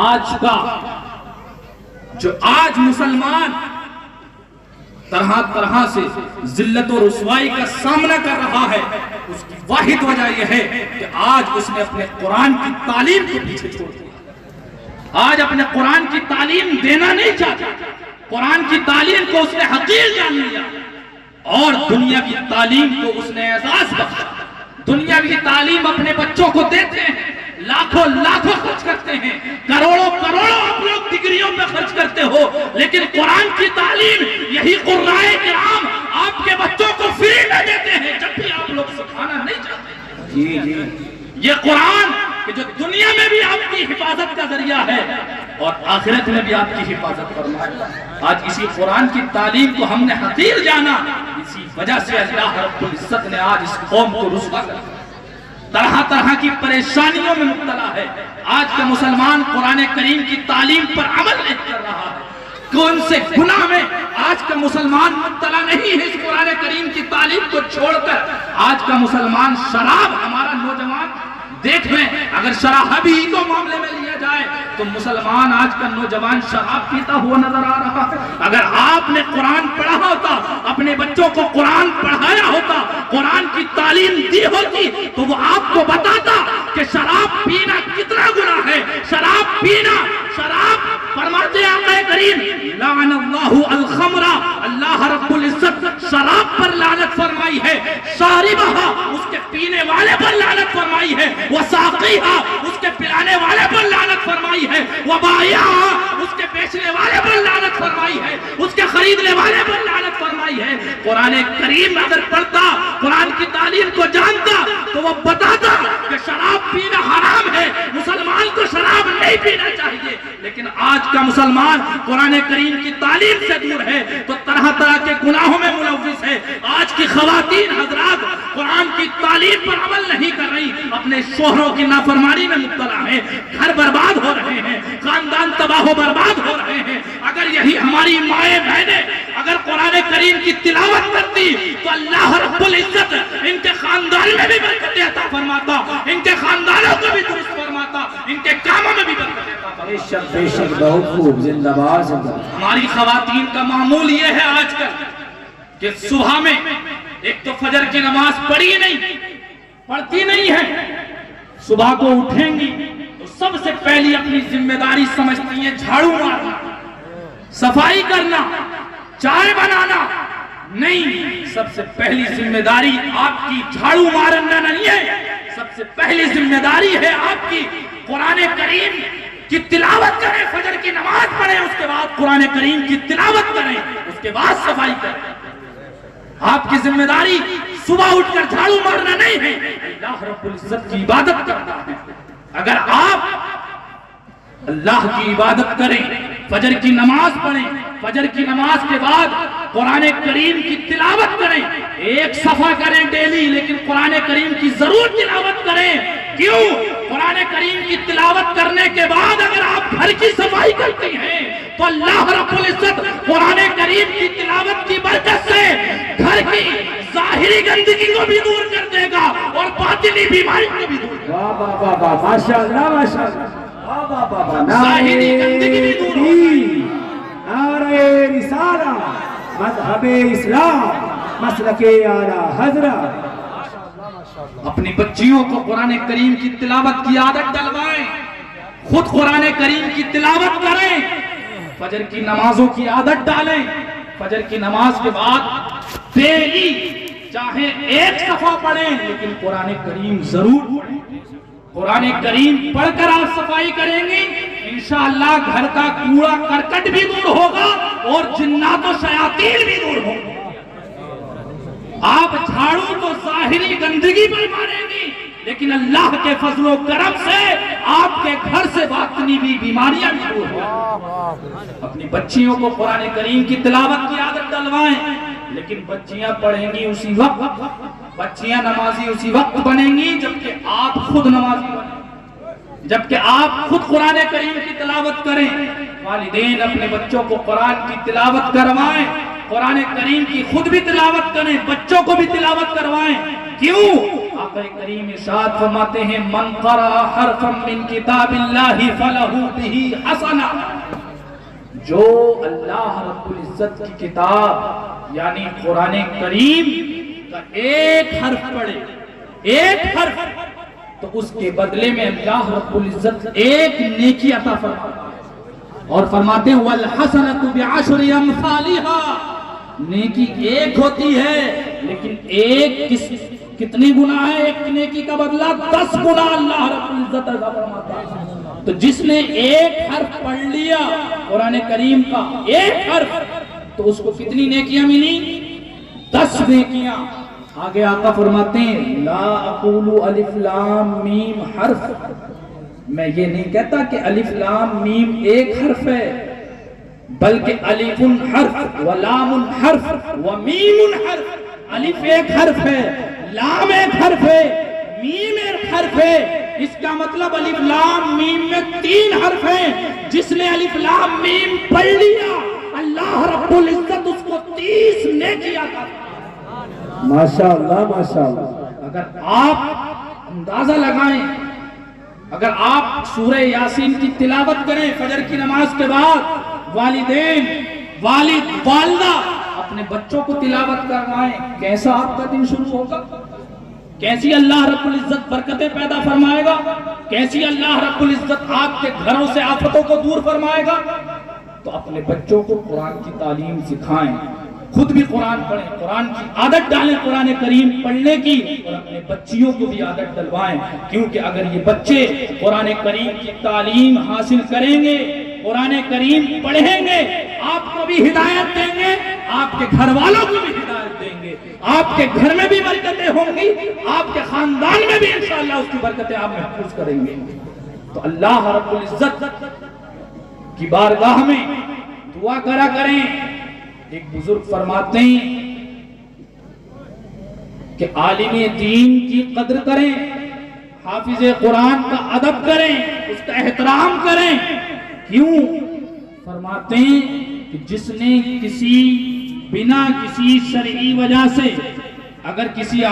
آج مسلمان طرح طرح سے ذلت و رسوائی کا سامنا کر رہا ہے، اس کی واحد وجہ یہ ہے کہ آج اس نے اپنے قرآن کی تعلیم کو پیچھے چھوڑ دیا، آج اپنے قرآن کی تعلیم دینا نہیں چاہتا، قرآن کی تعلیم کو اس نے حقیر جان لیا اور دنیا کی تعلیم کو اس نے اعزاز بخشا۔ دنیا کی تعلیم اپنے بچوں کو دیتے ہیں، لاکھوں لاکھوں خرچ کرتے ہیں، کروڑوں کروڑوں آپ لوگ ڈگریوں پہ خرچ کرتے ہو، لیکن قرآن کی تعلیم یہی قرائے کرام آپ کے بچوں کو فری میں دیتے ہیں جب بھی آپ لوگ سکھانا نہیں چاہتے۔ یہ قرآن کہ جو دنیا میں بھی آپ کی حفاظت کا ذریعہ ہے اور آخرت میں بھی آپ کی حفاظت فرمائے، آج اسی قرآن کی تعلیم کو ہم نے حقیر جانا، اسی وجہ سے اللہ رب العزت نے آج اس قوم کو رسوا کر طرح طرح کی پریشانیوں میں مبتلا ہے۔ آج کا مسلمان قرآن کریم کی تعلیم پر عمل نہیں کر رہا ہے، کون سے گناہ میں آج کا مسلمان مبتلا نہیں ہے اس قرآن کریم کی تعلیم کو چھوڑ کر۔ آج کا مسلمان شراب، ہمارا نوجوان دیکھ میں اگر شراب ہی کو معاملے میں لیا جائے تو مسلمان آج کا نوجوان شراب پیتا ہوا نظر آ رہا ہے۔ اگر آپ نے قرآن پڑھا ہوتا، اپنے بچوں کو قرآن پڑھایا ہوتا، قرآن کی تعلیم دی ہوتی تو وہ آپ کو بتاتا کہ شراب پینا کتنا گناہ ہے۔ شراب پینا، شراب فرماتے ہیں آقا کریم لعن اللہ الخمر، اللہ رب العزت شراب پر لعنت فرمائی ہے، شاربہا اس کے پینے والے پر لعنت فرمائی ہے، وساقیہا اس کے پلانے والے پر لعنت فرمائی ہے، وبائعہا اس کے بیچنے والے پر لعنت فرمائی ہے، اس کے خریدنے والے پر لعنت فرمائی ہے۔ قرآن کریم اگر پڑھتا، قرآن کی تعلیم کو جانتا تو وہ بتاتا کہ شراب پینا حرام ہے، مسلمان کو شراب نہیں پینا چاہیے، لیکن آج کا مسلمان قرآن کریم کی تعلیم سے دور ہے تو طرح طرح کے گناہوں میں ملوث ہے۔ آج کی خواتین حضرات قرآن کی تعلیم پر عمل نہیں کر رہی، اپنے شوہروں کی نافرمانی میں مبتلا ہیں، گھر برباد ہو رہے ہیں، خاندان تباہ و برباد ہو رہے ہیں۔ اگر یہی ہماری مائیں بہنیں اگر قرآن کریم کی تلاوت کرتی تو اللہ رب العزت ان کے خاندان میں بھی برکت عطا فرماتا، ان کے خاندانوں کو بھی درست فرماتا، ان کے کاموں میں بھی برکت عطا فرماتا۔ بے شک بہت خوب، زندہ باد زندہ باد۔ ہماری خواتین کا معمول یہ ہے آج کل کہ صبح میں ایک تو فجر کی نماز پڑھتی نہیں ہے، صبح کو اٹھیں گی تو سب سے پہلی اپنی ذمہ داری سمجھتی ہیں جھاڑو مارنا، صفائی کرنا، چائے بنانا۔ نہیں، سب سے پہلی ذمہ داری آپ کی جھاڑو مارنا نہیں ہے، سب سے پہلی ذمہ داری ہے آپ کی قرآن کریم کی تلاوت کریں، فجر کی نماز پڑھیں، اس کے بعد قرآن کریم کی تلاوت کریں، اس کے بعد صفائی کریں۔ آپ کی ذمہ داری صبح اٹھ کر جھاڑو مارنا نہیں ہے، اللہ رب العزت کی عبادت کرنا ہے۔ اگر آپ اللہ کی عبادت کریں، فجر کی نماز پڑھیں، فجر کی نماز کے بعد قرآن کریم کی تلاوت کریں، ایک صفحہ کریں ڈیلی، لیکن قرآن کریم کی ضرور تلاوت کریں۔ کیوں؟ قرآن کریم کی تلاوت کرنے کے بعد اگر آپ گھر کی صفائی کرتی ہیں تو اللہ رب العزت قرآن کریم کی تلاوت کی برکت سے گھر کی ظاہری گندگی کو بھی دور کر دے گا اور باطنی بیماری کو بھی دور کر دے گا۔ واہ واہ واہ واہ، ماشاءاللہ ماشاءاللہ، واہ واہ واہ واہ۔ ظاہری گندگی بھی دور ہوگی۔ نعرہ رسالہ، مذہب اسلام، مسلک اعلیٰ حضرت۔ اپنی بچیوں کو قرآن کریم کی تلاوت کی عادت ڈلوائیں، خود قرآن کریم کی تلاوت کریں، فجر کی نمازوں کی عادت ڈالیں، فجر کی نماز کے بعد ڈیلی چاہے ایک صفحہ پڑھیں لیکن قرآن کریم ضرور پڑھیں۔ قرآن کریم پڑھ کر آپ صفائی کریں گی، انشاءاللہ گھر کا کوڑا کرکٹ بھی دور ہوگا اور جنات و شیاطین بھی دور ہوگا۔ آپ جھاڑو تو ظاہری گندگی پر ماریں گی، لیکن اللہ کے فضل و کرم سے آپ کے گھر سے باطنی بھی بیماریاں بھی دور ہوں۔ اپنی بچیوں کو قرآن کریم کی تلاوت کی عادت ڈلوائیں، لیکن بچیاں پڑھیں گی اسی وقت، بچیاں نمازی اسی وقت بنیں گی جبکہ آپ خود نمازی بنیں، جبکہ آپ خود قرآن کریم کی تلاوت کریں۔ والدین اپنے بچوں کو قرآن کی تلاوت کروائیں، قرآن کریم کی خود بھی تلاوت کریں، بچوں کو بھی تلاوت کروائیں۔ کیوں؟ آقا کریم ارشاد فرماتے ہیں من قرأ حرفا من کتاب اللہ فلہ بہ حسنہ، جو اللہ رب العزت کی کتاب یعنی قرآن کریم کا ایک حرف پڑھے، ایک حرف، تو اس کے بدلے میں اللہ رب العزت ایک نیکی عطا فرماتا ہے، اور فرماتے ہیں وَالْحَسَنَةُ بِعَشْرِ أَمْثَالِهَا، نیکی ایک ہوتی ہے لیکن ایک کتنی گنا ہے؟ ایک نیکی کا بدلہ 10 گنا اللہ رب العزت عطا فرماتا ہے۔ تو جس نے ایک حرف پڑھ لیا قرآن کریم کا، ایک حرف، تو اس کو کتنی نیکیاں ملی؟ 10 نیکیاں۔ آگے آقا فرماتے ہیں لا اقول الف لام میم حرف، میں یہ نہیں کہتا کہ الف لام میم ایک حرف ہے، بلکہ الف حرف و لام حرف و میم حرف۔ الف ایک حرف ہے، لام ایک حرف ہے، میم ایک حرف ہے، اس کا مطلب الف لام میم میں 3 حرف ہیں۔ جس نے الف لام میم پڑھ لیا اللہ رب العزت اس کو 30 نیکی عطا فرماتا ہے۔ ماشاءاللہ ماشاءاللہ۔ اگر آپ اندازہ لگائیں، اگر آپ سورہ یاسین کی تلاوت کریں فجر کی نماز کے بعد، والدین، والد، والدہ اپنے بچوں کو تلاوت کروائیں، کیسا آپ کا دن شروع ہوگا؟ کیسی اللہ رب العزت برکتیں پیدا فرمائے گا؟ کیسی اللہ رب العزت آپ کے گھروں سے آفتوں کو دور فرمائے گا؟ تو اپنے بچوں کو قرآن کی تعلیم سکھائیں، خود بھی قرآن پڑھیں، قرآن کی عادت ڈالیں قرآن کریم پڑھنے کی، اور اپنے بچیوں کو بھی عادت ڈلوائیں، کیونکہ اگر یہ بچے قرآن کریم کی تعلیم حاصل کریں گے، قرآن کریم پڑھیں گے، آپ کو بھی ہدایت دیں گے، آپ کے گھر والوں کو بھی ہدایت دیں گے، آپ کے گھر میں بھی برکتیں ہوں گی، آپ کے خاندان میں بھی انشاءاللہ اس کی برکتیں آپ محفوظ کریں گے۔ تو اللہ رب العزت کی بارگاہ میں دعا کرا کریں۔ ایک بزرگ فرماتے ہیں کہ عالم دین کی قدر کریں، حافظ قرآن کا ادب کریں، اس کا احترام کریں۔ کیوں؟ فرماتے ہیں کہ جس نے بنا کسی شرعی وجہ سے اگر کسی